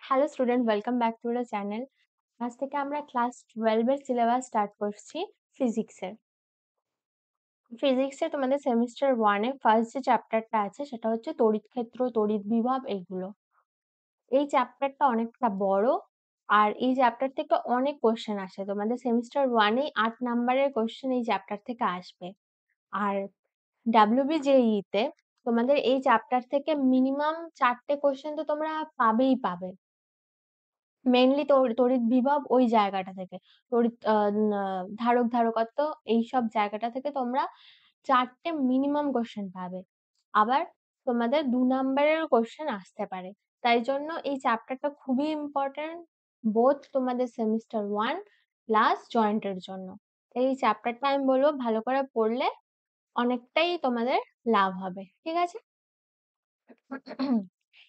Hello student, welcome back to the channel. আজ থেকে আমরা ক্লাস 12 এর সিলেবাস স্টার্ট করছি ফিজিক্সের। ফিজিক্সে তোমাদের সেমিস্টার 1 এ ফার্স্ট যে চ্যাপ্টারটা আছে সেটা হচ্ছে তড়িৎ ক্ষেত্র, তড়িৎ বিভব এইগুলো। এই চ্যাপ্টারটা অনেকটা বড় আর এই চ্যাপ্টার থেকে অনেক কোশ্চেন আসে। তোমাদের সেমিস্টার 1 এ 8 নাম্বারের কোশ্চেন এই চ্যাপ্টার থেকে আসবে। আর WBJEE তে তোমাদের এই চ্যাপ্টার থেকে মিনিমাম 4টে কোশ্চেন তো তোমরা পাবেই পাবে। মেইনলি তড়িৎ বিভব ওই জায়গাটা থেকে তড়িৎ ধারক ধারকত্ব এইসব জায়গাটা থেকে তোমরা 4টে মিনিমাম কোশ্চেন পাবে। আবার তোমাদের 2 নাম্বারের কোশ্চেন আসতে পারে। তাই জন্য এই চ্যাপ্টারটা খুবই ইম্পর্টেন্ট বোথ তোমাদের সেমিস্টার 1 প্লাস জয়েন্টের জন্য। এই চ্যাপ্টারটা আমি বলবো ভালো করে পড়লে অনেকটাই তোমাদের লাভ হবে। ঠিক আছে?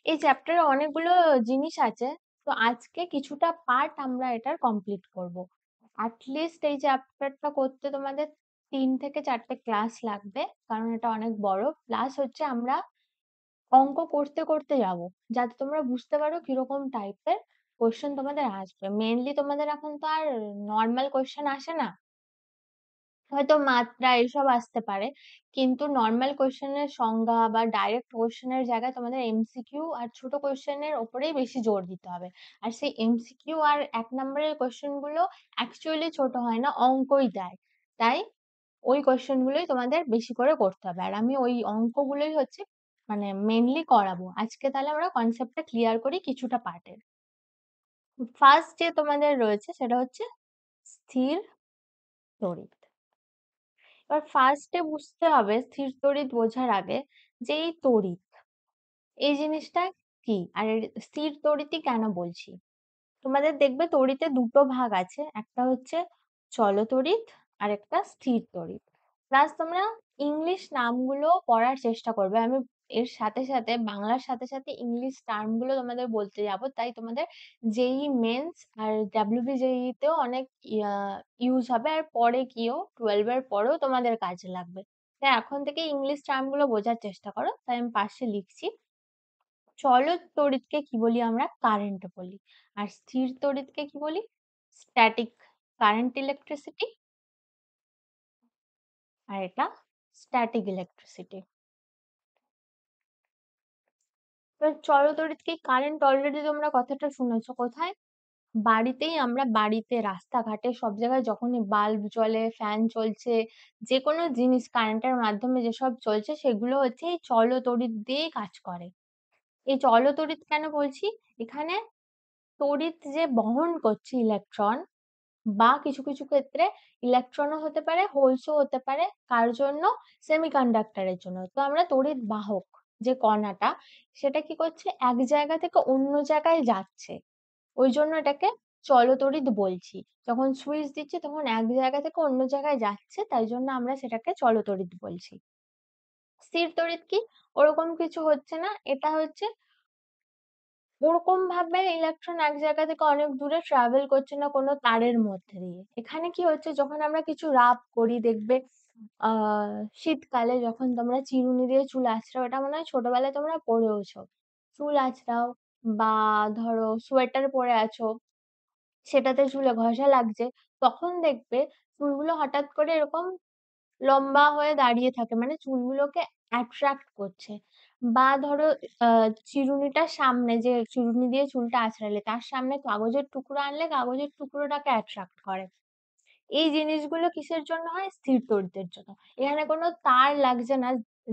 এই চ্যাপ্টারে অনেকগুলো জিনিস আছে, তো আজকে কিছুটা পার্ট আমরা এটার কমপ্লিট করব। অ্যাটলিস্ট এই চ্যাপ্টারটা করতে তোমাদের 3 থেকে 4টে ক্লাস লাগবে, কারণ এটা অনেক বড়। প্লাস হচ্ছে আমরা অঙ্ক করতে করতে যাব, যাতে তোমরা বুঝতে পারো কিরকম টাইপের কোশ্চেন তোমাদের আসবে। মেইনলি তোমাদের এখন তো আর নর্মাল কোশ্চেন আসে না, হয়তো মাত্রা এসব আসতে পারে, কিন্তু নর্মাল কোশ্চেনের সংজ্ঞা বা ডাইরেক্ট কোশ্চেনের জায়গায় তোমাদের এমসিকিউ আর ছোট কোশ্চেনের ওপরেই বেশি জোর দিতে হবে। আর সেই এমসিকিউ আর 1 নম্বরের কোশ্চেন গুলো অ্যাকচুয়ালি ছোট হয় না, অঙ্কই দেয়। তাই ওই কোশ্চেন গুলোই তোমাদের বেশি করে করতে হবে, আর আমি ওই অঙ্কগুলোই হচ্ছে মানে মেনলি করাবো আজকে। তাহলে আমরা কনসেপ্টটা ক্লিয়ার করি কিছুটা পার্টের। ফার্স্ট যে তোমাদের রয়েছে সেটা হচ্ছে স্থির তড়িৎ। এবার ফার্স্টে বুঝতে হবে স্থির তড়িৎ বোঝার আগে যে এই তড়িৎ এই জিনিসটা কি, আর এর স্থির তড়িৎই কেন বলছি। তোমাদের দেখবে তড়িতে দুটো ভাগ আছে, একটা হচ্ছে চলতড়িৎ আর একটা স্থির তড়িৎ। প্লাস তোমরা ইংলিশ নামগুলো পড়ার চেষ্টা করবে। আমি এর সাথে সাথে বাংলার সাথে সাথে ইংলিশ টার্ম গুলো তোমাদের বলতে যাব, তাই তোমাদের জেই মেন্স আর WBJEE তেও অনেক ইউজ হবে, আর পরে গিয়েও 12 এর পরেও তোমাদের কাজে লাগবে। তাই এখন থেকে ইংলিশ টার্ম গুলো বোঝার চেষ্টা করো। তাই আমি পাশে লিখছি, চলৎ তড়িৎকে কি বলি আমরা, কারেন্ট বলি। আর স্থির তড়িৎকে কি বলি, স্ট্যাটিক কারেন্ট ইলেকট্রিসিটি। আর এটা স্ট্যাটিক ইলেকট্রিসিটি। তো চলতড়িৎ কি কারেন্ট, অলরেডি তোমরা কথাটা শুনেছো কোথায়? বাড়িতেই। আমরা বাড়িতে, রাস্তাঘাটে, সব জায়গায় যখনই বাল্ব জ্বলে, ফ্যান চলছে, যে কোনো জিনিস কারেন্টের মাধ্যমে যেসব চলছে সেগুলো হচ্ছে এই চলতড়িৎ দিয়েই কাজ করে। এই চলতড়িৎ কেন বলছি, এখানে তড়িৎ যে বহন করছে ইলেকট্রন, বা কিছু কিছু ক্ষেত্রে ইলেকট্রনও হতে পারে, হোলসও হতে পারে, কার জন্য, সেমিকন্ডাক্টরের জন্য। তো আমরা তড়িৎ বাহক যে কণাটা, সেটা কি করছে, এক জায়গা থেকে অন্য জায়গায় যাচ্ছে, ওই জন্য এটাকে চলতড়িৎ বলছি। যখন সুইচ দিচ্ছি তখন এক জায়গা থেকে অন্য জায়গায় যাচ্ছে, তাই জন্য আমরা সেটাকে চলতড়িৎ বলছি। স্থির তড়িৎ কি, ওরকম কিছু হচ্ছে না, এটা হচ্ছে ওরকম ভাবে ইলেকট্রন এক জায়গা থেকে অনেক দূরে ট্রাভেল করছে না কোনো তারের মধ্যে দিয়ে। এখানে কি হচ্ছে, যখন আমরা কিছু রাব করি দেখবে, শীতকালে যখন তোমরা চিরুনি দিয়ে চুল আঁচড়াও, এটা মনে হয় ছোটবেলায় তোমরা পড়েওছো। চুল আঁচড়াও বা ধরো সোয়েটার পরে আছো, সেটাতে চুলে ঘষা লাগছে, তখন দেখবে চুলগুলো হঠাৎ করে এরকম লম্বা হয়ে দাঁড়িয়ে থাকে, মানে চুলগুলোকে অ্যাট্রাক্ট করছে। বা ধরো চিরুনিটার সামনে, যে চিরুনি দিয়ে চুলটা আঁচড়ালে তার সামনে কাগজের টুকরো আনলে কাগজের টুকরোটাকে অ্যাট্রাক্ট করে। এই জিনিসগুলো কিসের জন্য হয়, স্থির তড়িতের জন্য। এখানে কোনো তার লাগছে না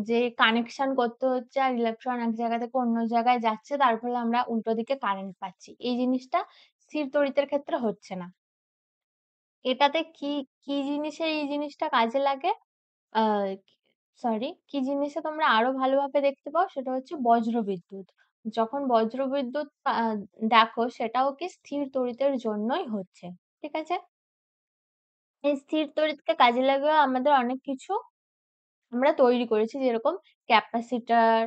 যে কানেকশন করতে হচ্ছে আর ইলেকট্রন এক জায়গা থেকে অন্য জায়গায় যাচ্ছে, তার ফলে আমরা উল্টো দিকে কারেন্ট পাচ্ছি, এই জিনিসটা স্থির তড়িতের ক্ষেত্রে হচ্ছে না। এটাতে কি কি জিনিসে এই জিনিসটা কাজে লাগে, আহ সরি, কি জিনিসে তোমরা আরো ভালোভাবে দেখতে পাও সেটা হচ্ছে বজ্রবিদ্যুৎ। যখন বজ্রবিদ্যুৎ দেখো, সেটাও কি স্থির তড়িতের জন্যই হচ্ছে। ঠিক আছে? এই স্থির তড়িৎকে কাজে লাগিয়ে আমাদের অনেক কিছু আমরা তৈরি করেছি, যেরকম ক্যাপাসিটর,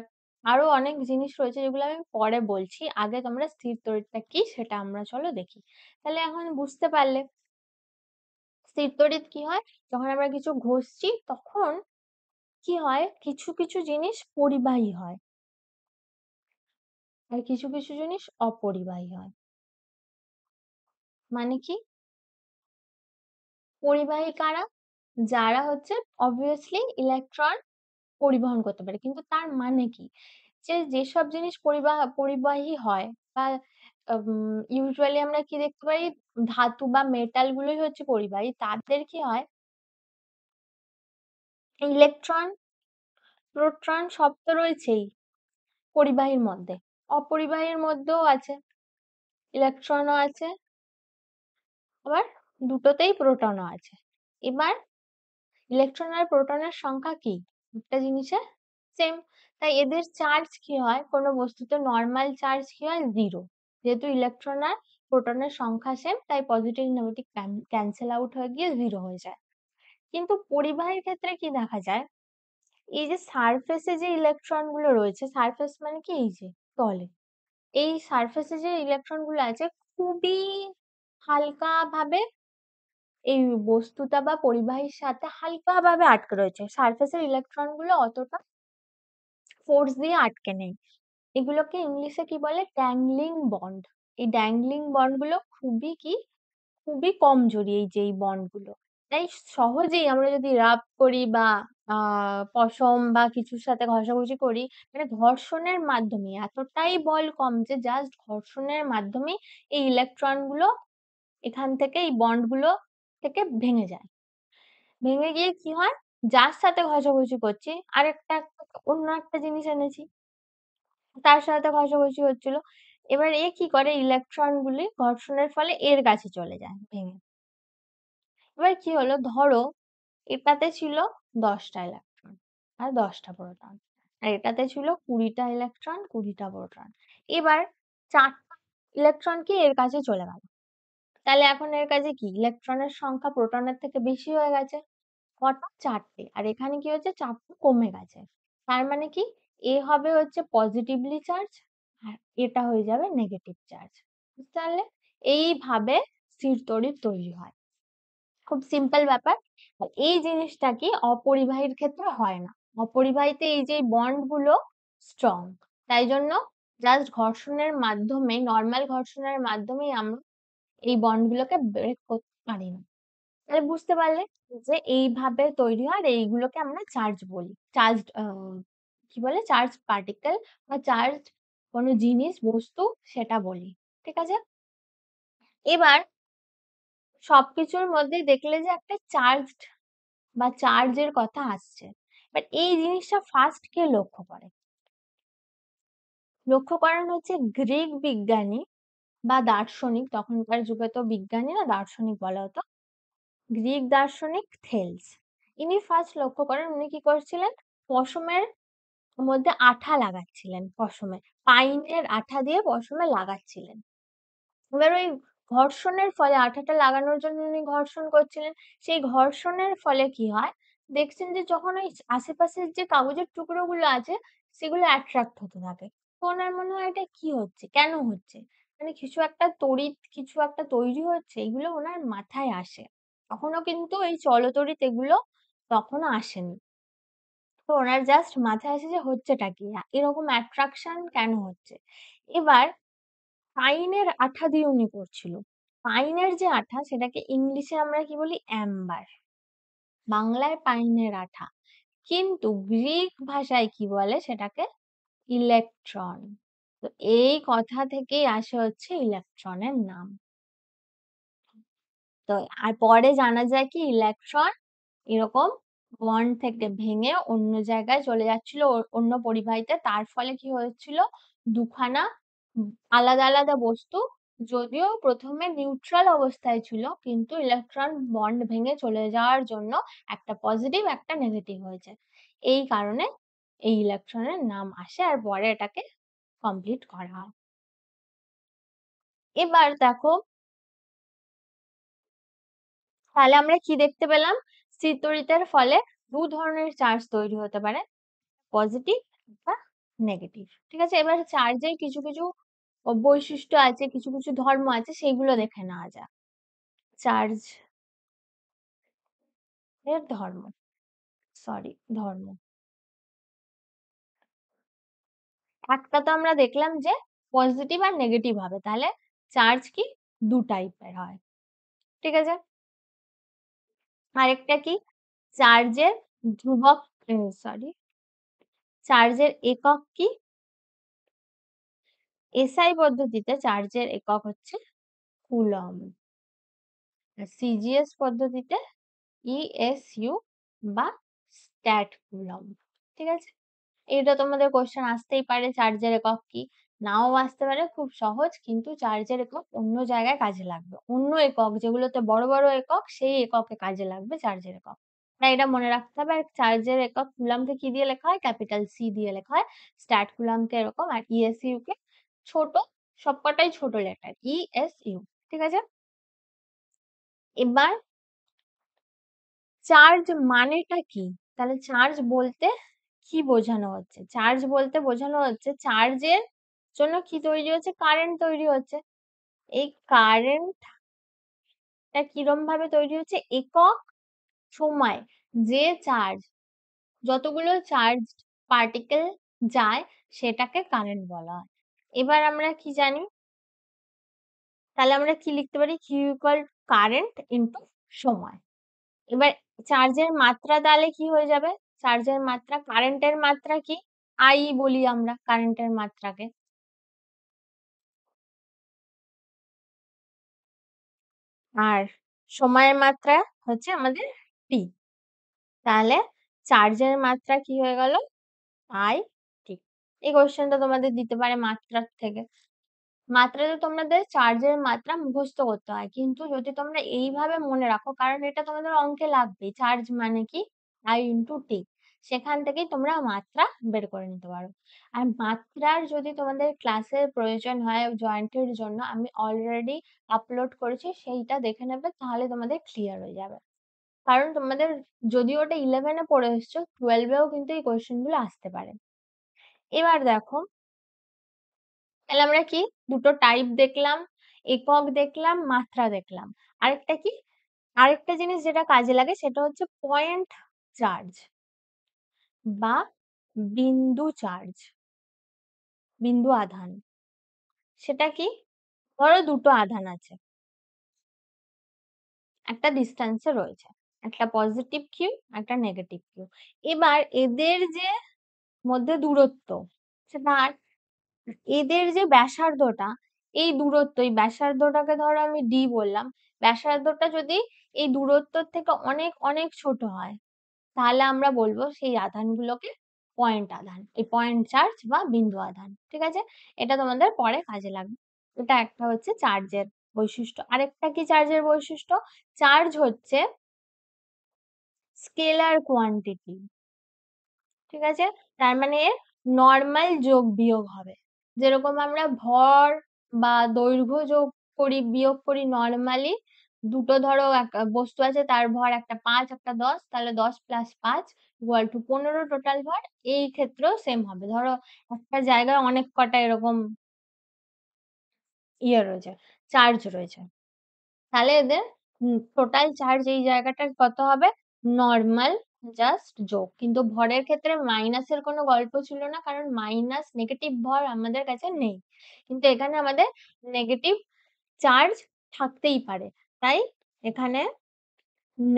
আরো অনেক জিনিস রয়েছে যেগুলো আমি পরে বলছি। আগে তোমরা স্থির তড়িৎটা কি সেটা আমরা চলো দেখি। তাহলে এখন বুঝতে পারলে স্থির তড়িৎ কি হয়, যখন আমরা কিছু ঘষছি তখন কি হয়, কিছু কিছু জিনিস পরিবাহী হয়। আর কিছু কিছু জিনিস অপরিবাহী হয়। মানে কি? পরিবাহী কারা? যারা হচ্ছে obviously ইলেকট্রন পরিবহন করতে পারে। কিন্তু তার মানে কি? যেসব জিনিস পরিবাহী হয় বা ইউজুয়ালি আমরা কি দেখতে পাই? ধাতু বা মেটাল গুলোই হচ্ছে পরিবাহী। তাদের কি হয়? ইলেকট্রন, প্রোটন সব তো রয়েছেই পরিবাহীর মধ্যে। অপরিবাহীর মধ্যেও আছে। ইলেকট্রনও আছে, আবার দুটোতেই প্রোটনও আছে। এবার ইলেকট্রন আর প্রোটনের সংখ্যা কি? একটা জিনিসে সেম। তাই এদের চার্জ কি হয়? কোনো বস্তুতে নরমাল চার্জ কি হয়? 0। যেহেতু ইলেকট্রন আর প্রোটনের সংখ্যা সেম, তাই পজিটিভ নেগেটিভ ক্যান্সেল আউট হয়ে গিয়ে 0 হয়ে যায়। কিন্তু পরিবাহীর ক্ষেত্রে কি দেখা যায়? এই যে সারফেসে যে ইলেকট্রন গুলো রয়েছে, সারফেস মানে কি? এই যে তলে, এই সারফেসে যে ইলেকট্রন গুলো আছে খুবই হালকা ভাবে এই বস্তুটা বা পরিবাহীর সাথে হালকাভাবে আটকে রয়েছে। সারফেসের ইলেকট্রন গুলো অতটা ফোর্স দিয়ে আটকে নেই। এগুলোকে ইংলিশে কি বলে? Dangling bond. এই ড্যাংলিং বন্ড গুলো খুবই কমজোরি, এই যে এই বন্ড গুলো। তাই সহজেই আমরা যদি রাব করি বা পশম বা কিছুর সাথে ঘষাঘষি করি, মানে ঘর্ষণের মাধ্যমে এতটাই বল কম যে জাস্ট ঘর্ষণের মাধ্যমেই এই ইলেকট্রন গুলো এখান থেকে এই বন্ড গুলো থেকে ভেঙে যায়। ভেঙে গিয়ে কি হয়? যার সাথে ঘষাঘষি করছি অন্য একটা জিনিস এনেছি, তার সাথে ঘষাঘষি হচ্ছিল। এবার এ কি করে? ইলেকট্রন গুলি ঘর্ষণের ফলে এর কাছে চলে যায় ভেঙে। এবার কি হলো? ধরো এটাতে ছিল 10টা ইলেকট্রন আর 10টা প্রোটন, আর এটাতে ছিল 20টা ইলেকট্রন 20টা প্রোটন। এবার 4টা ইলেকট্রন কি এর কাছে চলে গেল। তাহলে এখন এর কাছে কি? ইলেকট্রনের সংখ্যা প্রোটনের থেকে বেশি হয়ে গেছে। কটা? 4টে। আর এখানে কি হচ্ছে? 4টে কমে গেছে। তার মানে কি? এ হবে হচ্ছে পজিটিভলি চার্জ আর এটা হয়ে যাবে নেগেটিভ চার্জ। বুঝতে পারলে? এইভাবে স্থির তড়িৎ তৈরি হয়। খুব সিম্পল ব্যাপার। আর এই জিনিসটা কি অপরিবাহীর ক্ষেত্রে হয় না। অপরিবাহীতে এই যে বন্ড গুলো স্ট্রং, তাই জন্য জাস্ট ঘর্ষণের মাধ্যমে, নর্মাল ঘর্ষণের মাধ্যমেই আমরা এই বন্ড গুলোকে ব্রেক করতে পারি না। তাহলে বুঝতে পারলে যে এইভাবে তৈরি হয়, আর এইগুলোকে আমরা চার্জ বলি। চার্জড কি বলে? চার্জ পার্টিকেল বা চার্জ কোনো জিনিস বস্তু সেটা বলি। ঠিক আছে? এবার সবকিছুর মধ্যেই দেখলে যে একটা চার্জড বা চার্জের কথা আসছে। বাট এই জিনিসটা ফার্স্ট কে লক্ষ্য করে? লক্ষ্য করেন হচ্ছে গ্রিক বিজ্ঞানী বা দার্শনিক, তখনকার যুগে তো বিজ্ঞানী না দার্শনিক বলা হতো। গ্রিক দার্শনিক থেলস। ইনি ফার্স্ট লক্ষ্য করেন। উনি কি করছিলেন? পশমের মধ্যে আঠা লাগাচ্ছিলেন পশমে। পাইনের আঠা দিয়ে পশমে লাগাচ্ছিলেন। এবার ওই ঘর্ষণের ফলে, আঠাটা লাগানোর জন্য উনি ঘর্ষণ করছিলেন। সেই ঘর্ষণের ফলে কি হয়? দেখছেন যে যখন ওই আশেপাশের যে কাগজের টুকরোগুলো আছে সেগুলো অ্যাট্রাক্ট হতে থাকে। তো ওনার মনে হয় এটা কি হচ্ছে? কেন হচ্ছে? মানে কিছু একটা তড়িৎ, কিছু একটা তৈরি হচ্ছে, এগুলো ওনার মাথায় আসে। তখনও কিন্তু এই চলতড়িৎ এগুলো তখনও আসেনি। তো ওনার জাস্ট মাথায় আসে যে হচ্ছেটা কি? এরকম অ্যাট্রাকশন কেন হচ্ছে? এবার পাইনের আঠা দিয়ে উনি করছিল। পাইনের যে আঠা সেটাকে ইংলিশে আমরা কি বলি? অ্যাম্বার। বাংলায় পাইনের আঠা। কিন্তু গ্রিক ভাষায় কি বলে সেটাকে? ইলেকট্রন। তো এই কথা থেকেই আসে হচ্ছে ইলেকট্রনের নাম। তো আর পরে জানা যায় কি ইলেকট্রন এরকম বন্ড থেকে ভেঙে অন্য জায়গায় চলে যাচ্ছিল, অন্য পরিবাহীতে। তার ফলে কি হয়েছিল? দুখানা আলাদা আলাদা বস্তু যদিও প্রথমে নিউট্রাল অবস্থায় ছিল, কিন্তু ইলেকট্রন বন্ড ভেঙে চলে যাওয়ার জন্য একটা পজিটিভ একটা নেগেটিভ হয়েছে। এই কারণে এই ইলেকট্রনের নাম আসে, আর পরে এটাকে কমপ্লিট করা হয়। এবার দেখো, তাহলে আমরা কি দেখতে পেলাম? স্থির তড়িতের ফলে দু ধরনের চার্জ তৈরি হতে পারে, পজিটিভ বা নেগেটিভ। ঠিক আছে? এবার চার্জের কিছু কিছু বৈশিষ্ট্য আছে, কিছু কিছু ধর্ম আছে, সেগুলো দেখে নেওয়া যাক। চার্জ এর ধর্ম, সরি, ধর্ম। একটা তো আমরা দেখলাম যে পজিটিভ আর নেগেটিভ হবে। তাহলে চার্জ কি ২ টাইপের হয়। ঠিক আছে? আরেকটা কি চার্জের ধ্রুবক সরি চার্জের একক কি? এসআই পদ্ধতিতে চার্জের একক হচ্ছে কুলম্ব। আর সিজিএস পদ্ধতিতে ইএসইউ বা স্ট্যাট কুলম্ব। ঠিক আছে? এটা তোমাদের কোয়েশ্চেন আসতেই পারে চার্জের একক কি? নাও আসতে পারে, খুব সহজ কিন্তু চার্জের একক অন্য জায়গায় কাজে লাগবে। অন্য একক যেগুলোতে বড়, বড় একক সেই এককে কাজে লাগবে চার্জের একক। তাই এটা মনে রাখতে হবে। আর চার্জের একক কুলম্বকে কি দিয়ে লেখা হয়? ক্যাপিটাল সি দিয়ে লেখা হয়। স্ট্যাট কুলম্বকে এরকম আর ইএসইউ কে ছোট, সবকটাই ছোট লেটার ইএসইউ। ঠিক আছে? এবার চার্জ মানেটা কি? তাহলে চার্জ বলতে কি বোঝানো হচ্ছে? চার্জ বলতে বোঝানো হচ্ছে চার্জের জন্য কি তৈরি হচ্ছে? কারেন্ট তৈরি হচ্ছে। এই কারেন্টটা কিরমভাবে তৈরি হচ্ছে? একক সময় যে চার্জ যতগুলো চার্জড পার্টিকেল যায় সেটাকে কারেন্ট বলা হয়। এবার আমরা কি জানি? তাহলে আমরা কি লিখতে পারি? Q ইকুয়াল কারেন্ট ইনটু সময়। এবার চার্জের মাত্রা তাহলে কি হয়ে যাবে? চার্জের মাত্রা, কারেন্টের মাত্রা কি? I বলি আমরা কারেন্টের মাত্রাকে। আর সময়ের মাত্রা হচ্ছে আমাদের T। তাহলে চার্জের মাত্রা কি হয়ে গেল? I T। এই কোয়েশ্চেনটা তোমাদের দিতে পারে মাত্রার থেকে। মাত্রাতে তোমাদের চার্জের মাত্রা মুখস্থ করতে হয়। কিন্তু যদি তোমরা এইভাবে মনে রাখো, কারণ এটা তোমাদের অঙ্কে লাগবেই। চার্জ মানে কি? I into T। সেখান থেকেই তোমরা মাত্রা বের করে নিতে পারো। আর মাত্রার যদি তোমাদের ক্লাসের প্রয়োজন হয় জয়েন্টের জন্য, আমি অলরেডি আপলোড করেছি, সেইটা দেখে নেবে তাহলে তোমাদের ক্লিয়ার হয়ে যাবে। কারণ তোমাদের যদিও ওটা 11 এ পড়ে এসছো, 12 এও কিন্তু এই কোয়েশ্চেন গুলো আসতে পারে। এবার দেখো, তাহলে আমরা কি দুটো টাইপ দেখলাম, একক দেখলাম, মাত্রা দেখলাম। আরেকটা কি? আরেকটা জিনিস যেটা কাজে লাগে সেটা হচ্ছে পয়েন্ট চার্জ বা বিন্দু চার্জ, বিন্দু আধান। সেটা কি? ধরো দুটো আধান আছে, একটা ডিস্টেন্সে রয়েছে, একটা পজিটিভ কিউ, একটা নেগেটিভ কিউ। এবার এদের যে মধ্যে দূরত্ব, সেটা আর এদের যে ব্যাসার্ধটা, এই দূরত্ব, এই ব্যাসার্ধটাকে ধরো আমি ডি বললাম। ব্যাসার্ধটা যদি এই দূরত্বর থেকে অনেক অনেক ছোট হয়, তাহলে আমরা বলবো সেই আধানগুলোকে পয়েন্ট আধান, এই পয়েন্ট চার্জ বা বিন্দু আধান। ঠিক আছে? এটা তোমাদের পরে কাজে লাগবে। এটা একটা হচ্ছে চার্জের বৈশিষ্ট্য। আরেকটা কি চার্জের বৈশিষ্ট্য? চার্জ হচ্ছে স্কেলার কোয়ান্টিটি। ঠিক আছে? তার মানে নরমাল যোগ বিয়োগ হবে। যেরকম আমরা ভর বা দৈর্ঘ্য যোগ করি বিয়োগ করি নরমালি, দুটো ধরো বস্তু আছে তার ভর একটা 5 একটা 10, তাহলে 10 প্লাস 5 ইকুয়াল টু 15 টোটাল ভর। এই ক্ষেত্রেও সেম হবে। ধরো একটা জায়গায় অনেক কটা এরকম রয়েছে, চার্জ রয়েছে, তাহলে এদের টোটাল চার্জ এই জায়গাটার কত হবে? নরমাল জাস্ট যোগ। কিন্তু ভরের ক্ষেত্রে মাইনাসের কোনো গল্প ছিল না, কারণ মাইনাস নেগেটিভ ভর আমাদের কাছে নেই। কিন্তু এখানে আমাদের নেগেটিভ চার্জ থাকতেই পারে, তাই এখানে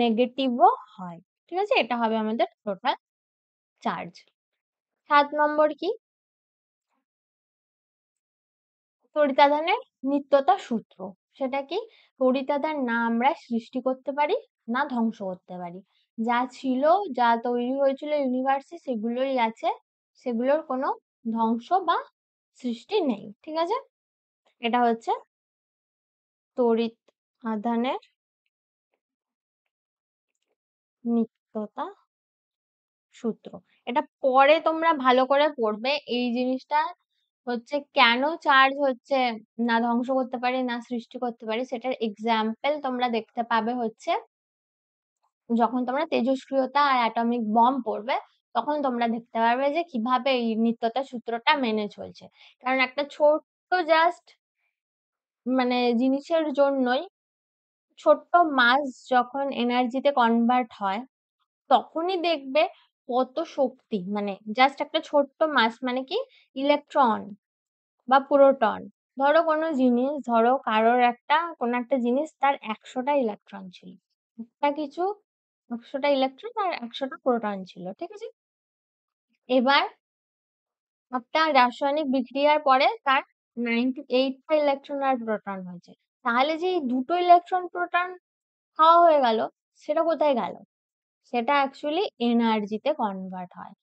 নেগেটিভও হয়। ঠিক আছে? এটা হবে আমাদের টোটাল চার্জ। 7 নম্বর কি? তড়িতাধানের নিত্যতা সূত্র। সেটা কি? তড়িতাধান না আমরা সৃষ্টি করতে পারি না ধ্বংস করতে পারি। যা ছিল, যা তৈরি হয়েছিল ইউনিভার্সে সেগুলোই আছে, সেগুলোর কোনো ধ্বংস বা সৃষ্টি নেই। ঠিক আছে? এটা হচ্ছে তড়িৎ আধানের নিত্যতা সূত্র। এটা পরে তোমরা ভালো করে পড়বে। এই জিনিসটা হচ্ছে কেন চার্জ হচ্ছে না ধ্বংস করতে পারি না সৃষ্টি করতে পারি, সেটার এক্সাম্পল তোমরা দেখতে পাবে হচ্ছে যখন তোমরা তেজস্ক্রিয়তা আর অ্যাটমিক বম্ব পড়বে, তখন তোমরা দেখতে পারবে যে কিভাবে এই নিত্যতা সূত্রটা মেনে চলছে। কারণ একটা ছোট্ট জাস্ট মানে জিনিসের জন্যই, ছোট্ট মাস যখন এনার্জিতে কনভার্ট হয়, তখনই দেখবে কত শক্তি, মানে জাস্ট একটা ছোট্ট মাস মানে কি ইলেকট্রন বা প্রোটন। ধরো কোনো জিনিস, ধরো কারোর কোনো একটা জিনিস তার ১০০টা ইলেকট্রন ছিল। একটা কিছু ১০০টা ইলেকট্রন আর ১০০টা প্রোটন ছিল। ঠিক আছে? এবার একটা রাসায়নিক বিক্রিয়ার পরে তার 98টা ইলেকট্রন আর প্রোটন হয়েছে। তাহলে যে এই দুটো ইলেকট্রন প্রোটন খাওয়া হয়ে গেল, সেটা কোথায় গেল? সেটা অ্যাকচুয়ালি এনার্জিতে কনভার্ট হয়।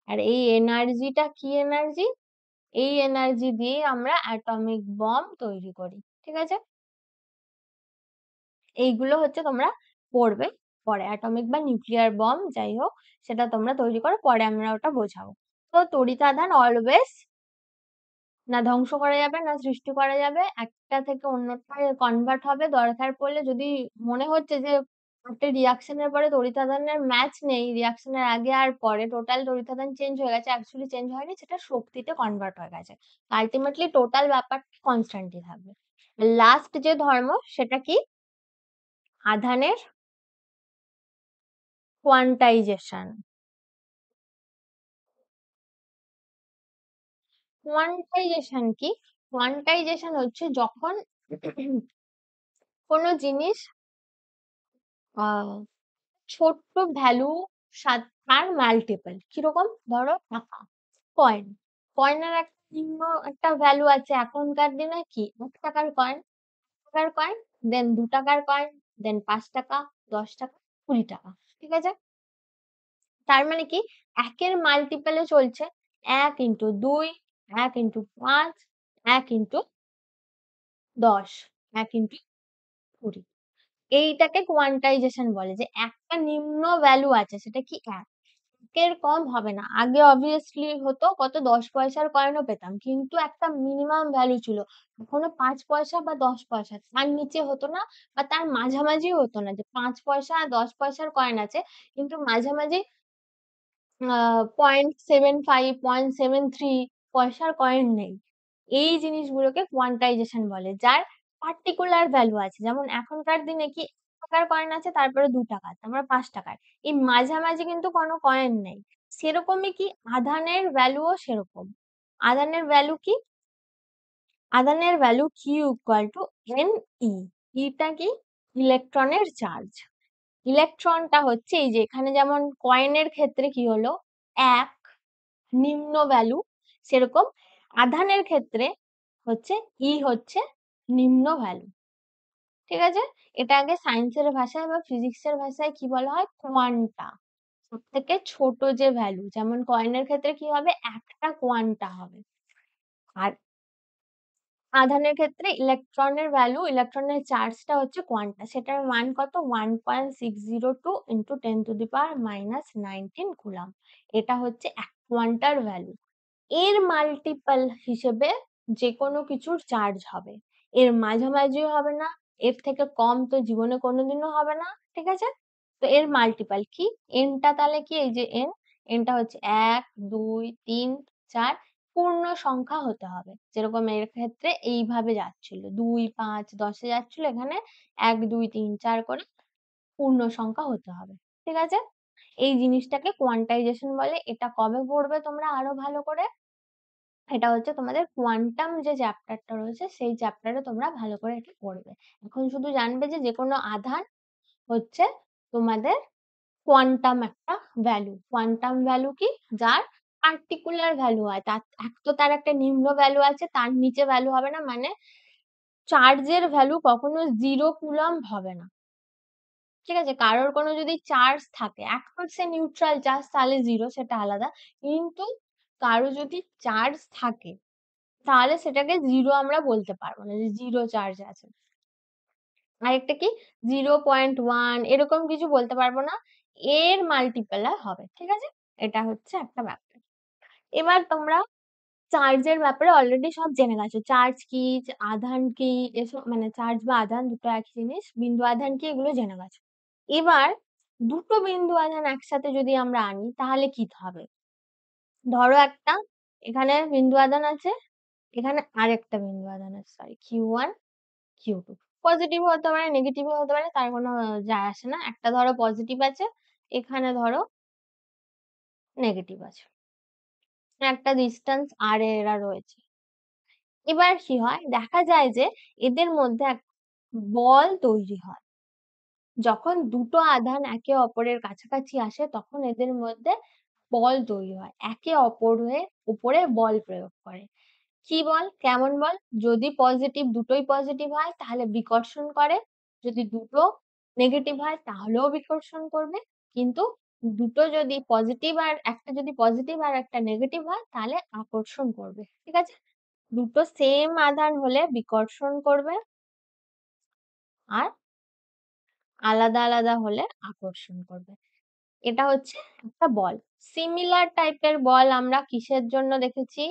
আর এই এনার্জিটা কি এনার্জি? এই এনার্জি দিয়ে আমরা অ্যাটমিক বম তৈরি করি। ঠিক আছে? এইগুলো হচ্ছে তোমরা পড়বে পরে, অ্যাটমিক বা নিউক্লিয়ার বম যাই হোক সেটা তোমরা তৈরি করো, পরে আমরা ওটা বোঝাবো। তো তড়িতাধান অলওয়েজ না ধ্বংস করা যাবে না সৃষ্টি করা যাবে, একটা থেকে অন্যটায় কনভার্ট হবে। দরকার পড়লে যদি মনে হচ্ছে যে একটা রিয়াকশনের পরে তড়িতাধানের ম্যাচ নেই, রিয়াকশনের আগে আর পরে টোটাল তড়িতাধান চেঞ্জ হয়ে গেছে, অ্যাকচুয়ালি চেঞ্জ হয়নি, সেটা শক্তিতে কনভার্ট হয়ে গেছে। আলটিমেটলি টোটাল ব্যাপারটা কনস্ট্যান্টই থাকবে। লাস্ট যে ধর্ম সেটা কি? আধানের কোয়ান্টাইজেশন। কোয়ান্টাইজেশন কি? কোয়ান্টাইজেশন হচ্ছে যখন কোনো জিনিস আহ ছোট্ট ভ্যালু তার মাল্টিপল। কিরকম? ধরো টাকা, কয়েন। কয়েনের একটা ভ্যালু আছে এখনকার দিনে, কি ১ টাকার কয়েন, টাকার কয়েন, দেন ২ টাকার কয়েন, দেন ৫ টাকা, ১০ টাকা, ২০ টাকা। ঠিক আছে? তার মানে কি একের মাল্টিপলে চলছে ১ × ২, ১ × ৫, ১ × ১০, ১ × ২০। এইটাকে কোয়ান্টাইজেশন বলে, যে একটা নিম্ন ভ্যালু আছে সেটা কি ১, এর কম হবে না। আগে অবভিয়াসলি হতো কত ১০ পয়সার কয়েনও পেতাম, কিন্তু একটা মিনিমাম ভ্যালু ছিল। কখনো ৫ পয়সা বা ১০ পয়সা, তার নিচে হতো না বা তার মাঝামাঝিও হতো না, যে ৫ পয়সা আর ১০ পয়সার কয়েন আছে কিন্তু মাঝামাঝি 0.75, 0.73 পয়সার কয়েন নেই। এই জিনিসগুলোকে কোয়ান্টাইজেশন বলে, যার পার্টিকুলার ভ্যালু আছে। যেমন এখনকার দিনে কি ১ টাকার কয়েন আছে, তারপরে ২ টাকা, তারপরে ৫ টাকার। এই মাঝামাঝি কিন্তু কোনো কয়েন নেই। সেরকমই কি আধানের ভ্যালুও সেরকম। আধানের ভ্যালু কি? আধানের ভ্যালু Q = Ne। ইটা কি? ইলেকট্রনের চার্জ। ইলেকট্রনটা হচ্ছে এই যে এখানে যেমন কয়েনের ক্ষেত্রে কি হলো ১ নিম্ন ভ্যালু, সেরকম আধানের ক্ষেত্রে হচ্ছে হচ্ছে নিম্ন ভ্যালু। ঠিক আছে? এটা আগে সায়েন্সের ভাষায় বা ফিজিক্সের ভাষায় কি বলা হয়? কোয়ান্টা। সবথেকে ছোট যে ভ্যালু, যেমন কয়েনের ক্ষেত্রে কি হবে? একটা কোয়ান্টা হবে। আর আধানের ক্ষেত্রে ইলেকট্রনের চার্জটা হচ্ছে কোয়ান্টা। সেটার মান কত? 1.602 × 10⁻⁻19 কুলম্ব। এটা হচ্ছে ১ কোয়ান্টার ভ্যালু। এর মাল্টিপল হিসেবে যেকোনো কিছুর চার্জ হবে। এর মাঝামাঝিও হবে না, এর থেকে কম তো জীবনে কোনোদিনও হবে না। ঠিক আছে? তো এর মাল্টিপল কি? এনটা তাহলে কি? এই যে এনটা হচ্ছে ১, ২, ৩, ৪ পূর্ণ সংখ্যা হতে হবে। যেরকম এর ক্ষেত্রে এইভাবে যাচ্ছিল। ২, ৫, ১০ এ যাচ্ছিল, এখানে ১, ২, ৩, ৪ করে পূর্ণ সংখ্যা হতে হবে। ঠিক আছে? এই জিনিসটাকে কোয়ান্টাইজেশন বলে। এটা কবে পড়বে তোমরা আরো ভালো করে? এটা হচ্ছে তোমাদের কোয়ান্টাম যে চ্যাপ্টারটা রয়েছে সেই চ্যাপ্টারে তোমরা ভালো করে এটা পড়বে। এখন শুধু জানবে যে যেকোনো আধান হচ্ছে তোমাদের কোয়ান্টাম একটা ভ্যালু। কোয়ান্টাম ভ্যালু কি? যার পার্টিকুলার ভ্যালু হয়। তার এক তো তার একটা নিম্ন ভ্যালু আছে, তার নিচে ভ্যালু হবে না, মানে চার্জের ভ্যালু কখনো 0 কুলম্ব হবে না। ঠিক আছে? কারোর কোনো যদি চার্জ থাকে, এখন সে নিউট্রাল চার্জ তাহলে 0 সেটা আলাদা। কিন্তু কারো যদি চার্জ থাকে তাহলে সেটাকে 0 আমরা বলতে পারবো না, যে 0 চার্জ আছে। আরেকটা কি 0.1 এরকম কিছু বলতে পারবো না। এর মাল্টিপ্লাই হবে। ঠিক আছে? এটা হচ্ছে একটা ব্যাপার। এবার তোমরা চার্জের ব্যাপারে অলরেডি সব জেনে গেছো। চার্জ কি, আধান কি, এসব মানে চার্জ বা আধান দুটো একই জিনিস। বিন্দু আধান কি, এগুলো জেনে গেছো। এবার দুটো বিন্দু আধান একসাথে যদি আমরা আনি তাহলে কি হবে? ধরো এখানে বিন্দু আধান আছে, এখানে আরেকটা বিন্দু আধান আছে, সরি Q1, Q2। পজিটিভও হতে পারে, নেগেটিভও হতে পারে, তার কোনো যায় আসে না। একটা ধরো পজিটিভ আছে, এখানে ধরো নেগেটিভ আছে। একটা ডিস্টেন্স আর এরা রয়েছে। এবার কি হয়? দেখা যায় যে এদের মধ্যে বল তৈরি হয়। যখন দুটো আধান একে অপরের কাছাকাছি আসে তখন এদের মধ্যে বল তৈরি হয়। একে অপরের উপরে বল প্রয়োগ করে। কি বল? কেমন বল? যদি পজিটিভ দুটোই পজিটিভ হয় তাহলে বিকর্ষণ করে। যদি দুটো নেগেটিভ হয় তাহলেও বিকর্ষণ করবে। কিন্তু দুটো যদি পজিটিভ আর একটা যদি পজিটিভ আর একটা নেগেটিভ হয় তাহলে আকর্ষণ করবে। ঠিক আছে? দুটো সেম আধান হলে বিকর্ষণ করবে আর আলাদা, আলাদা হলে আকর্ষণ করবে। এটা হচ্ছে একটা বল। সিমিলার টাইপের বল আমরা কিসের জন্য দেখেছি?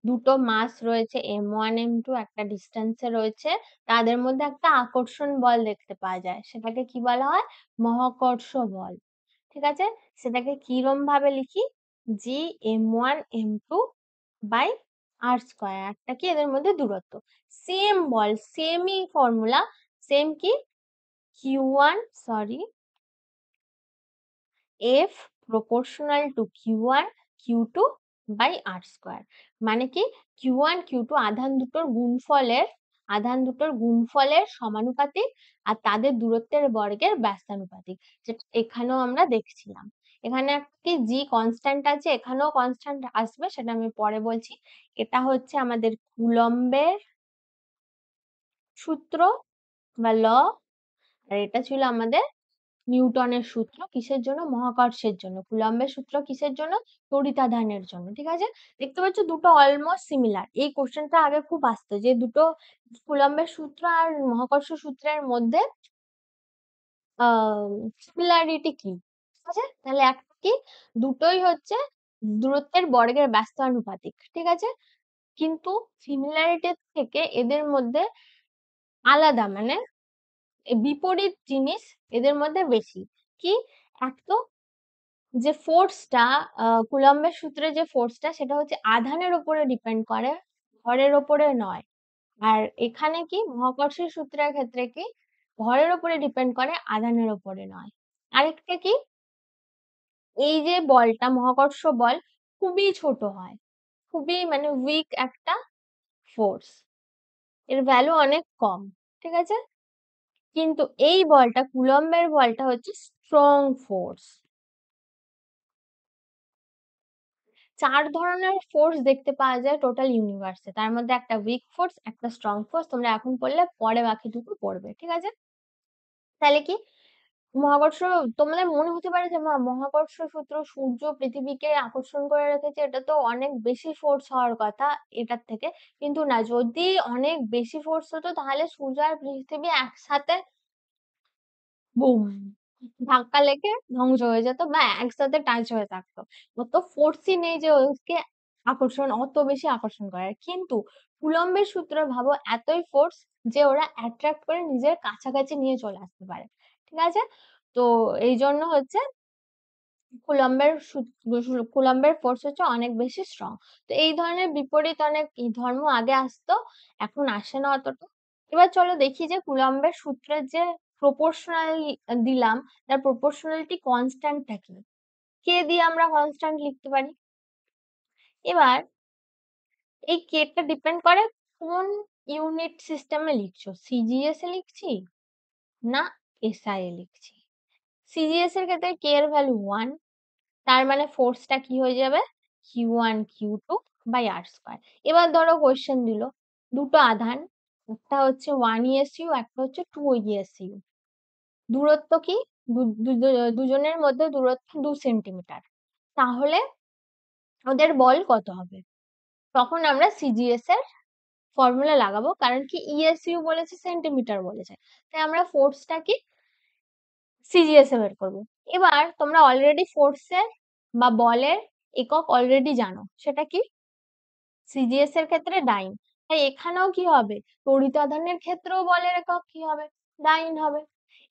দুটো মাস রয়েছে M1 M2 একটা ডিস্টেন্সে রয়েছে। তাদের মধ্যে একটা আকর্ষণ বল দেখতে পাওয়া যায়। সেটাকে কি বলা হয়? মহাকর্ষ বল। ঠিক আছে? সেটাকে কিরম ভাবে লিখি? G M1 M2 by R square. একটা কি এদের মধ্যে দূরত্ব। সেম বল, সেমই ফর্মুলা, সেম কি? Q1 sorry F proportional to Q1 Q2 by R square মানে কি Q1 Q2 আধান দুটোর গুণফলের সমানুপাতিক আর তাদের দূরত্বের বর্গের ব্যস্তানুপাতিক, যেটা এখানেও আমরা দেখছিলাম। এখানে একটি জি কনস্ট্যান্ট আছে, এখানেও কনস্ট্যান্ট আসবে, সেটা আমি পরে বলছি। এটা হচ্ছে আমাদের কুলম্বের সূত্র বা ল, আর এটা ছিল আমাদের নিউটনের সূত্র কিসের জন্য? মহাকর্ষের জন্য। কুলম্বের সূত্র কিসের জন্য? তড়িতাধানের জন্য। ঠিক আছে? দেখতে পাচ্ছ দুটো অলমোস্ট সিমিলার। এই কোশ্চেনটা আগে খুব আসতো যে দুটো কুলম্বের সূত্র আর মহাকর্ষ সূত্রের মধ্যে সিমিলারিটি কি? ঠিক আছে? তাহলে একটা কি? দুটোই হচ্ছে দূরত্বের বর্গের ব্যস্তানুপাতিক। ঠিক আছে? কিন্তু সিমিলারিটির থেকে এদের মধ্যে আলাদা মানে বিপরীত জিনিস এদের মধ্যে বেশি। কি? এক তো যে ফোর্সটা কুলম্বের সূত্রে যে ফোর্সটা সেটা হচ্ছে আধানের উপরে ডিপেন্ড করে, ভরের উপরে নয়। আর এখানে কি মহাকর্ষীয় সূত্রের ক্ষেত্রে কি ভরের উপরে ডিপেন্ড করে, আধানের উপরে নয়। আরেকটা কি? এই যে বলটা মহাকর্ষ বল খুবই ছোট হয়, খুবই মানে উইক একটা ফোর্স, এর ভ্যালু অনেক কম। ঠিক আছে? কিন্তু এই বলটা কুলম্বের বলটা হচ্ছে স্ট্রং ফোর্স। 4 ধরনের ফোর্স দেখতে পাওয়া যায় টোটাল ইউনিভার্সে। তার মধ্যে একটা উইক ফোর্স, একটা স্ট্রং ফোর্স। তোমরা এখন পড়লে পরে বাকিটুকু পড়বে। ঠিক আছে? তাহলে কি মহাকর্ষ তোমাদের মনে হতে পারে যে মহাকর্ষ সূত্র সূর্য পৃথিবীকে আকর্ষণ করে রেখেছে, এটা তো অনেক বেশি ফোর্স হওয়ার কথা এটার থেকে। কিন্তু না, যদি অনেক বেশি ফোর্স হতো তাহলে সূর্য আর পৃথিবী একসাথে বুম ধাক্কা লেগে ধ্বংস হয়ে যেত বা একসাথে টাচ হয়ে থাকতো। অত ফোর্সই নেই যে ওকে অত বেশি আকর্ষণ করে। কিন্তু কুলম্বের সূত্র ভাবো এতই ফোর্স যে ওরা অ্যাট্রাক্ট করে নিজের কাছাকাছি নিয়ে চলে আসতে পারে। ঠিক আছে? তো এই জন্য হচ্ছে কুলম্বের ফোর্স হচ্ছে অনেক বেশি স্ট্রং। তো এই ধরনের বিপরীত অনেক ধর্ম আগে আসতো, এখন আসে না অতটা। এবার চলো দেখি যে কুলম্বের সূত্রের যে প্রপোর্শনাল দিলাম, তার প্রপোর্শনালিটি কনস্ট্যান্টটা কি? কে দিয়ে আমরা কনস্ট্যান্ট লিখতে পারি? এবার এই কে টা ডিপেন্ড করে কোন ইউনিট সিস্টেমে লিখছো, সিজিএস এ লিখছি না এসআই এ লিখছি। সিজিএস এর ক্ষেত্রে কে এর ভ্যালু 1, তার মানে ফোর্সটা কি হয়ে যাবে? Q1 Q2 by R square. এবার ধরো কোয়েশ্চেন দিল দুটো আধান, একটা হচ্ছে 1 ESU একটা হচ্ছে 2 ESU। দূরত্ব কি? দুজনের মধ্যে দূরত্ব 2 সেন্টিমিটার। তাহলে ওদের বল কত হবে? তখন আমরা সিজিএস এর ফর্মুলা লাগাবো, কারণ কি ইএসইউ বলেছে, সেন্টিমিটার বলেছে, তাই আমরা ফোর্সটা কি সিজিএস এ বের করবো। এবার তোমরা অলরেডি ফোর্সের বা বলের একক অলরেডি জানো, সেটা কি? সিজিএস এর ক্ষেত্রে ডাইন। তাই এখানেও কি হবে? তড়িৎ আধানের ক্ষেত্রেও বলের একক কি হবে? ডাইন হবে।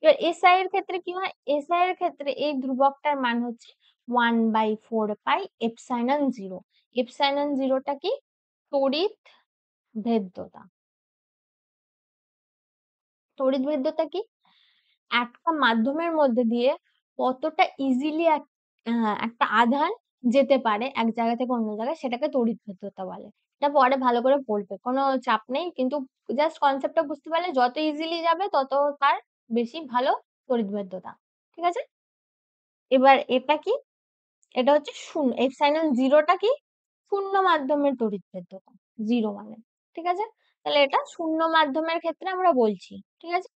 এবার এসআই এর ক্ষেত্রে কি হয়? এসআই এর ক্ষেত্রে এই ধ্রুবকটার মান হচ্ছে 1/4 পাই এপসাইলন জিরো। এপসাইলন জিরোটা কি? তড়িৎ ভেদ্যতা। তড়িৎ ভেদ্যতা কি? একটা মাধ্যমের মধ্যে দিয়ে কতটা ইজিলি একটা আধান যেতে পারে এক জায়গা থেকে অন্য জায়গায়, সেটাকে তড়িৎ ভেদ্যতা বলে। এটা পরে ভালো করে পড়বে। কোনো চাপ নেই। কিন্তু জাস্ট কনসেপ্টটা বুঝতে পারলে যত ইজিলি যাবে তত তার বেশি ভালো তড়িৎভেদ্যতা। ঠিক আছে? এবার এটা কি? এটা হচ্ছে এপসাইলন 0 টা কি? শূন্য মাধ্যমের তড়িৎভেদ্যতা। 0 মানে। ঠিক আছে? তাহলে এটা শূন্য মাধ্যমের ক্ষেত্রে আমরা বলছি। ঠিক আছে?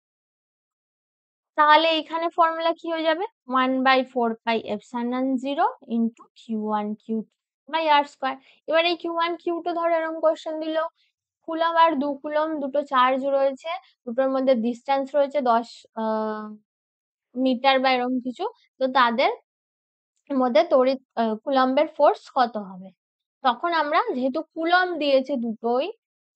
তাহলে এখানে ফর্মুলা কি হয়ে যাবে? 1/4 pi epsilon 0 into Q1 Q2 by R square. এবার এই Q1 Q2 ধরো এরকম কোয়েশ্চেন দিল। কুলম্ব আর 2 কুলম্ব দুটো চার্জ রয়েছে। দুটোর মধ্যে ডিসট্যান্স রয়েছে 10 মিটার বা এরকম কিছু। তো তাদের মধ্যে তড়িৎ কুলম্বের ফোর্স কত হবে? তখন আমরা যেহেতু কুলম্ব দিয়েছে দুটোই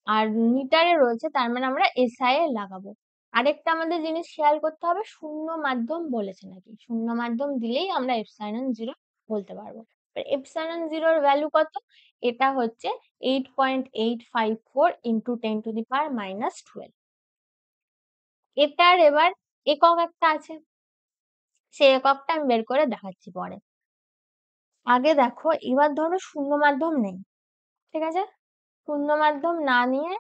আর মিটারে রয়েছে তার মানে আমরা এসআই এ লাগাবো। আরেকটা আমাদের জিনিস খেয়াল করতে হবে, শূন্য মাধ্যম বলেছে নাকি। শূন্য মাধ্যম দিলেই আমরা এপসাইলন 0 বলতে পারবো। এপসাইলন 0 এর ভ্যালু কত? এটা হচ্ছে 8.854 ইনটু 10⁻⁻12। এটার এবার একক একটা আছে, সেই এককটা আমি বের করে দেখাচ্ছি পরে। আগে দেখো, এবার ধরো শূন্য মাধ্যম নেই। ঠিক আছে? শূন্য মাধ্যম না নিয়ে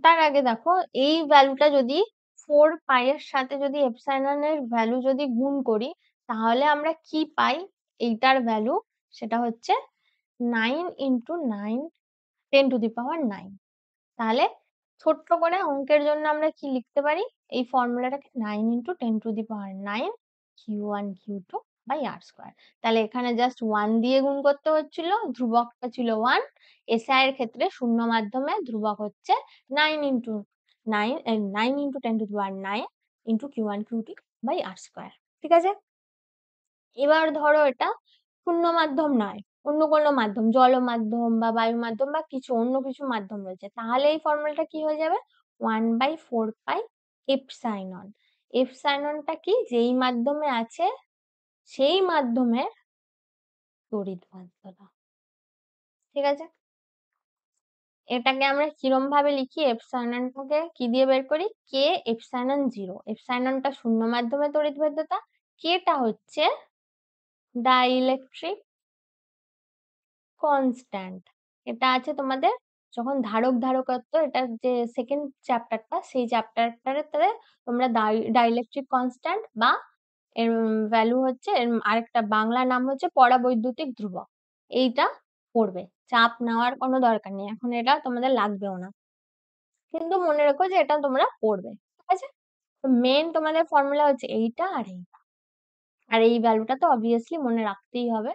তার আগে দেখো এই ভ্যালুটা যদি 4 পাই এর সাথে যদি এপসাইলন এর ভ্যালু যদি গুণ করি তাহলে আমরা কি পাই? এইটার ভ্যালু সেটা হচ্ছে 9 ইনটু 9 10⁻⁹। তাহলে ছোট্ট করে অঙ্কের জন্য আমরা কি লিখতে পারি? এই ফর্মুলাটাকে 9 into 10⁹ Q1 Q2 by R square. তাহলে এখানে জাস্ট 1 দিয়ে গুণ করতে হচ্ছিল, ধ্রুবকটা ছিল 1। এসআই এর ক্ষেত্রে শূন্য মাধ্যমে ধ্রুবক হচ্ছে 9 into 9 into 10⁹ into Q1 Q2 by R square. ঠিক আছে? এবার ধরো এটা শূন্য মাধ্যম নয়, অন্য কোনো মাধ্যম, জল মাধ্যম বা বায়ু মাধ্যম বা কিছু অন্য কিছু মাধ্যম রয়েছে, তাহলে এই ফর্মুলাটা কি হয়ে যাবে? 1/4 পাই এপসাইলন। এপসাইলনটা কি? যেই মাধ্যমে আছে সেই মাধ্যমের তড়িৎভেদ্যতা। ঠিক আছে? এটাকে আমরা কিরম ভাবে লিখি? এপসাইলনটাকে কি দিয়ে বের করি? কে এপসাইলন 0। এপসাইলনটা শূন্য মাধ্যমে তড়িৎভেদ্যতা, কেটা হচ্ছে ডাইইলেকট্রিক কনস্ট্যান্ট। এটা আছে তোমাদের যখন ধারক ধারকত্ব, এটা যে সেকেন্ড চ্যাপ্টারটা, সেই চ্যাপ্টারটাতে তোমরা ডাইইলেকট্রিক কনস্ট্যান্ট বা এর ভ্যালু হচ্ছে, এর আরেকটা বাংলা নাম হচ্ছে পরাবৈদ্যুতিক ধ্রুবক। এইটা পড়বে। চাপ নেওয়ার কোনো দরকার নেই। এখন এটা তোমাদের লাগবেও না। কিন্তু মনে রেখো যে এটা তোমরা পড়বে। ঠিক আছে? তো মেইন তোমাদের ফর্মুলা হচ্ছে এইটা আর এইটা। আর এই ভ্যালুটা তো অবভিয়াসলি মনে রাখতেই হবে।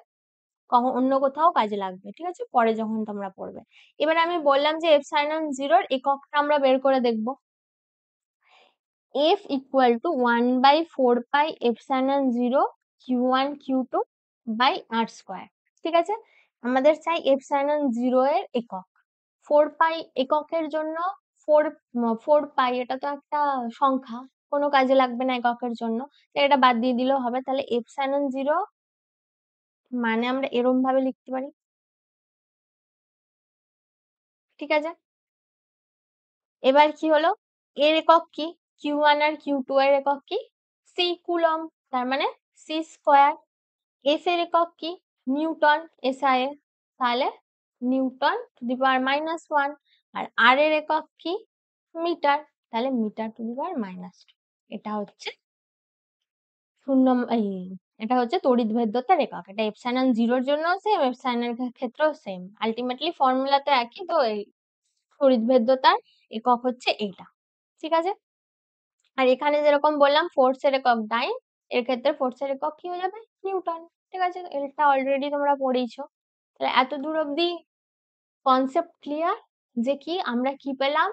অন্য কোথাও কাজে লাগবে। ঠিক আছে? পরে যখন তোমরা পড়বে। এবার আমি বললাম যে এপসাইলন 0 এর এককটা আমরা বের করে দেখব। F equal to 1/4 pi epsilon 0 Q1 Q2 by R square. ঠিক আছে? আমাদের চাই এপসাইলন 0 এর একক। 4 পাই এককের জন্য 4 পাই এটা তো একটা সংখ্যা, কোনো কাজে লাগবে না এককের জন্য। তো এটা বাদ দিয়ে দিলেও হবে। তাহলে এপসাইলন 0 মানে আমরা এরম ভাবে লিখতে পারি। ঠিক আছে? এবার কি হলো? এর একক কি? Q1 আর Q2 এর একক কি? C coulomb. তার মানে C স্কয়ার। S এর একক কি? নিউটন SI এ। তাহলে নিউটন টু দি পাওয়ার -1। আর R এর একক কি? মিটার। তাহলে মিটার টু দি পাওয়ার -2। এটা হচ্ছে শূন্য এই এটা হচ্ছে তড়িৎভেদ্যতার একক। এটা এপসাইলন 0 এর জন্যও সেম, এপসাইলন এর ক্ষেত্রেও সেম। আলটিমেটলি ফর্মুলা তো একই, তো এই তড়িৎভেদ্যতার একক হচ্ছে এইটা। ঠিক আছে? আর এখানে যেরকম বললাম ফোর্সের একক ডাইন, এর ক্ষেত্রে ফোর্সের একক কি হয়ে যাবে? নিউটন। ঠিক আছে? এটা অলরেডি তোমরা পড়েইছো। তাহলে এত দূর অব্দি কনসেপ্ট ক্লিয়ার যে কি আমরা কি পেলাম?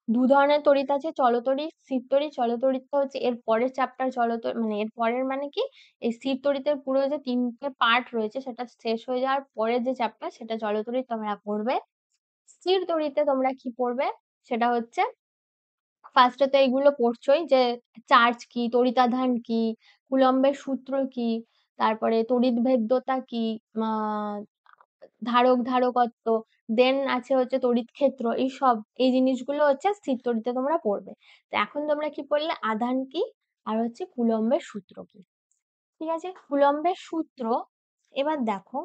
দু ধরনের তড়িৎ আছে, চলতড়িৎ, স্থির তড়িৎ। চলতড়িৎটা হচ্ছে এর পরের চ্যাপ্টার, মানে এর পরের মানে কি, এই স্থির তড়িতের পুরো যে 3টে পার্ট রয়েছে সেটা শেষ হয়ে যাওয়ার পরের যে চ্যাপ্টার সেটা চলতড়িৎ তোমরা পড়বে। স্থির তড়িতে তোমরা কি পড়বে? সেটা হচ্ছে ফার্স্টে তো এইগুলো পড়ছোই, যে চার্জ কি, তড়িতাধান কি, কুলম্বের সূত্র কি, তারপরে তড়িৎভেদ্যতা কি, আহ ধারক ধারকত্ব, দেন আছে হচ্ছে তড়িৎ ক্ষেত্র। এই জিনিসগুলো হচ্ছে স্থির তড়িতে তোমরা পড়বে। তো এখন তোমরা কি পড়লে? আধান কি আর হচ্ছে কুলম্বের সূত্র কি। ঠিক আছে? কুলম্বের সূত্র এবার দেখো,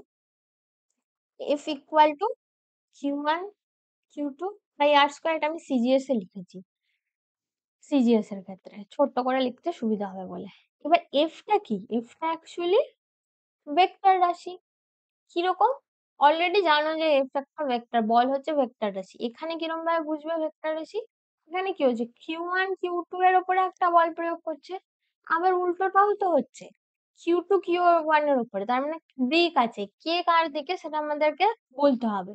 F equal to Q1 Q2/r² এটা আমি সিজিএস এ লিখেছি। সিজিএস এর ক্ষেত্রে ছোট্ট করে লিখতে সুবিধা হবে বলে। এবার F টা কি? F টা অ্যাকচুয়ালি ভেক্টর রাশি। কিরকম? অলরেডি জানো যে F একটা ভেক্টর, বল হচ্ছে ভেক্টর রাশি। এখানে কিরম ভাবে বুঝবে ভেক্টর রাশি? এখানে কি হচ্ছে? Q1 Q2 এর উপরে একটা বল প্রয়োগ করছে। আবার উল্টোটাও তো হচ্ছে। Q2 Q1 এর উপরে। তার মানে দিক আছে। কে কার দিকে সেটা আমাদেরকে বলতে হবে।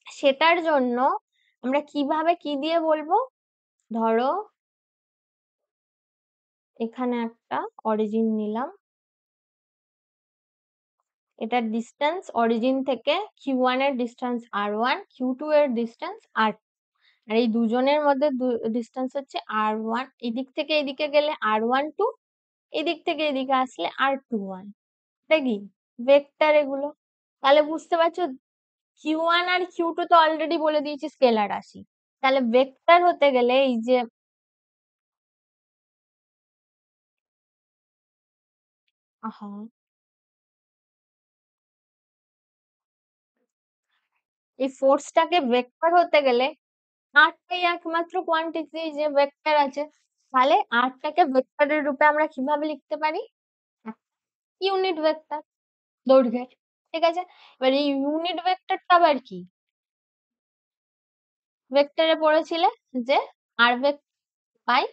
সেটার জন্য আমরা কিভাবে কি দিয়ে বলবো? ধরো এখানে একটা অরিজিন নিলাম। এটার ডিস্টেন্স অরিজিন থেকে Q1 এর ডিস্টেন্স R1, Q2 এর ডিস্টেন্স R2। আর এই দুজনের মধ্যে ডিস্টেন্স হচ্ছে R1। এদিক থেকে এদিকে গেলে R12, এদিক থেকে এদিকে আসলে R21। এটা কি? ভেক্টর এগুলো। তাহলে বুঝতে পারছো Q1 আর Q2 তো অলরেডি বলে দিয়েছি স্কেলার রাশি। তাহলে ভেক্টর হতে গেলে এই যে আহা এই ফোর্সটাকে ভেক্টর হতে গেলে আটটাই একমাত্র কোয়ান্টিটি যে ভেক্টর আছে। তাহলে আটটাকে ভেক্টরের রূপে আমরা কিভাবে লিখতে পারি? ইউনিট ভেক্টর দৈর্ঘ্যের। ঠিক আছে? এবার এই ইউনিট ভেক্টরটা আবার কি? ভেক্টরে পড়েছিলে যে আর বাই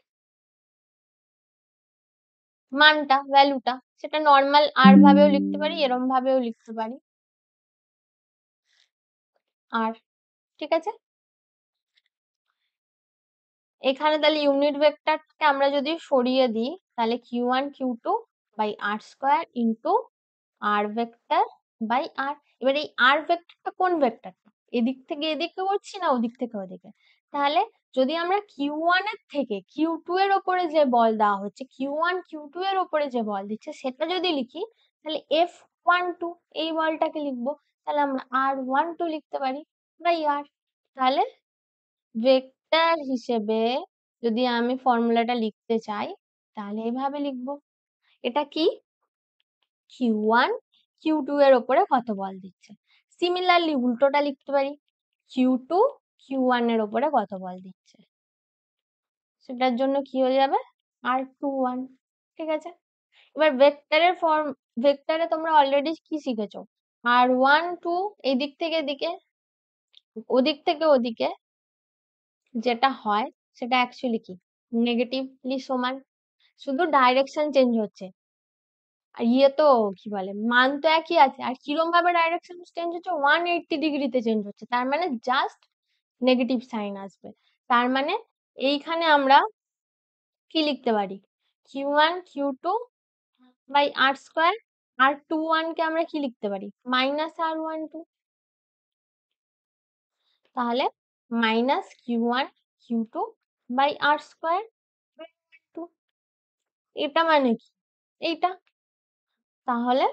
মানটা, ভ্যালুটা, সেটা নর্মাল আর ভাবেও লিখতে পারি, এরম ভাবেও লিখতে পারি। আর ঠিক আছে, এখানে তাহলে ইউনিট ভেক্টরটাকে আমরা যদি সরিয়ে দিই তাহলে Q1 Q2 by r square into r vector by r. এবার এই আর ভেক্টরটা কোন ভেক্টরটা? এদিক থেকে এদিকে করছি না ওদিক থেকে ওদিকে? তাহলে যদি আমরা Q1 এর থেকে Q2 এর ওপরে যে বল দেওয়া হচ্ছে, Q1 Q2 এর ওপরে যে বল দিচ্ছে সেটা যদি লিখি তাহলে F12 এই বলটাকে লিখবো। তাহলে আমরা R12 লিখতে পারি বাই আর। তাহলে ভেক্টর হিসেবে যদি আমি ফর্মুলাটা লিখতে চাই তাহলে এভাবে লিখবো। এটা কি? Q1 Q2 এর ওপরে কত বল দিচ্ছে। সিমিলারলি উল্টোটা লিখতে পারি, Q2 Q1 এর ওপরে কত বল দিচ্ছে। সেটার জন্য কি হয়ে যাবে? R21। ঠিক আছে? এবার ভেক্টরের ফর্ম, ভেক্টরে তোমরা অলরেডি কি শিখেছো? R12 এদিক থেকে এদিকে, ওদিক থেকে ওদিকে যেটা হয় সেটা অ্যাকচুয়ালি কি? নেগেটিভলি সমান। শুধু ডাইরেকশন চেঞ্জ হচ্ছে। আর ইয়ে তো কি বলে, মান তো একই আছে। আর কিরম ভাবে ডাইরেকশন চেঞ্জ হচ্ছে? 180 ডিগ্রিতে চেঞ্জ হচ্ছে। তার মানে জাস্ট নেগেটিভ সাইন আসবে। তার মানে এইখানে আমরা কি লিখতে পারি? Q1 Q2 by r square. R21 কে আমরা কি লিখতে পারি? Minus R12। তাহলে minus Q1 Q2 by r square. এটা মানে কি? এইটা। তাহলে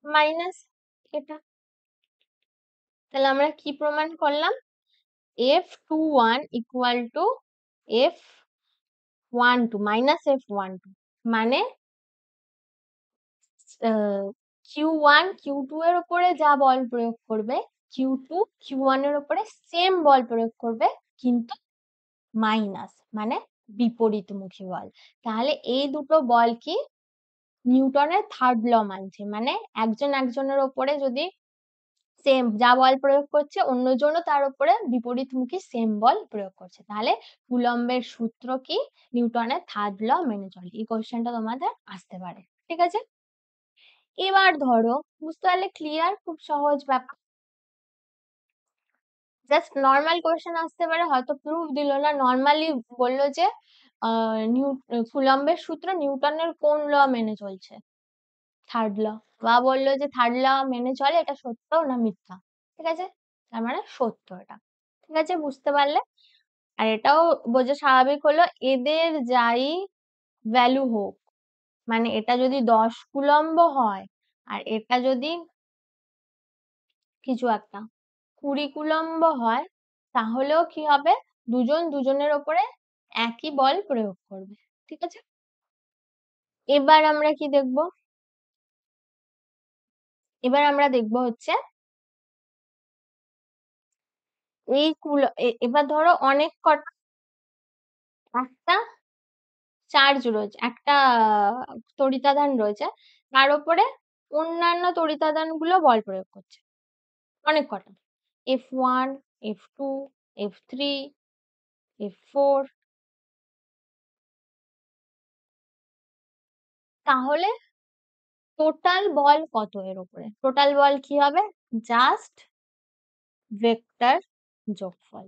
মাইনাস এটা। তাহলে আমরা কি প্রমাণ করলাম? F21 equal to F12 minus F12 মানে Q1 Q2 এর উপরে যা বল প্রয়োগ করবে Q2 Q1 এর উপরে সেম বল প্রয়োগ করবে, কিন্তু মাইনাস মানে বিপরীতমুখী বল। তাহলে এই দুটো বল কি? নিউটনের থার্ড ল মানছে। মানে একজন একজনের ওপরে যদি সেম যা বল প্রয়োগ করছে অন্যজনও তার উপরে বিপরীতমুখী সেম বল প্রয়োগ করছে। তাহলে কুলম্বের সূত্র কি? নিউটনের থার্ড ল মেনে চলে। এই কোশ্চেনটা তোমাদের আসতে পারে। ঠিক আছে? এবার ধরো, বুঝতে পারলে ক্লিয়ার? খুব সহজ ব্যাপার। জাস্ট নর্মাল কোশ্চেন আসতে পারে, হয়তো প্রুফ দিল না, নর্মালি বললো যে কুলম্বের সূত্র নিউটনের কোন ল মেনে চলছে? Third law. বা বললো যে থার্ড ল মেনে চলে, এটা সত্য না মিথ্যা। ঠিক আছে? তার মানে সত্য এটা। ঠিক আছে, বুঝতে পারলে? আর এটাও বোঝা স্বাভাবিক হলো, এদের যাই ভ্যালু হোক, মানে এটা যদি 10 কুলম্ব হয় আর এটা যদি কিছু একটা 20 কুলম্ব হয়, তাহলেও কি হবে? দুজন দুজনের ওপরে একই বল প্রয়োগ করবে। ঠিক আছে? এবার আমরা কি দেখবো? এবার আমরা দেখবো হচ্ছে এইগুলো এবার ধরো অনেক কটা একটা চার্জ রয়েছে, একটা তড়িতাদান রয়েছে। তার উপরে অন্যান্য তড়িতাদানগুলো বল প্রয়োগ করছে। অনেক কটা। F1, F2, F3, F4 তাহলে টোটাল বল কত এর উপরে? টোটাল বল কি হবে? জাস্ট ভেক্টর যোগফল।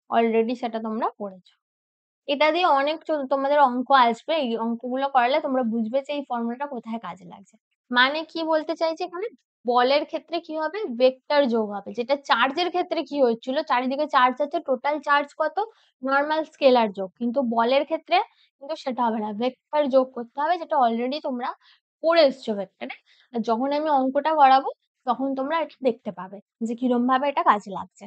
অলরেডি সেটা তোমরা পড়েছো। এটা দিয়ে অনেক তোমাদের অঙ্ক আসবে। এই অঙ্কগুলো করালে তোমরা বুঝবে যে এই ফর্মুলাটা কোথায় কাজে লাগছে। মানে কি বলতে চাইছি এখানে? বলের ক্ষেত্রে কি হবে? ভেক্টর যোগ হবে। যেটা চার্জের ক্ষেত্রে কি হচ্ছিল? চারিদিকে চার্জ আছে, টোটাল চার্জ কত? নরমাল স্কেলার যোগ। কিন্তু বলের ক্ষেত্রে কিন্তু সেটা হবে না। ভেক্টর যোগ করতে হবে, যেটা অলরেডি তোমরা পড়ে এসছো ভেক্টরে। আর যখন আমি অঙ্কটা করাবো তখন তোমরা এটা দেখতে পাবে যে কিরম ভাবে এটা কাজে লাগছে।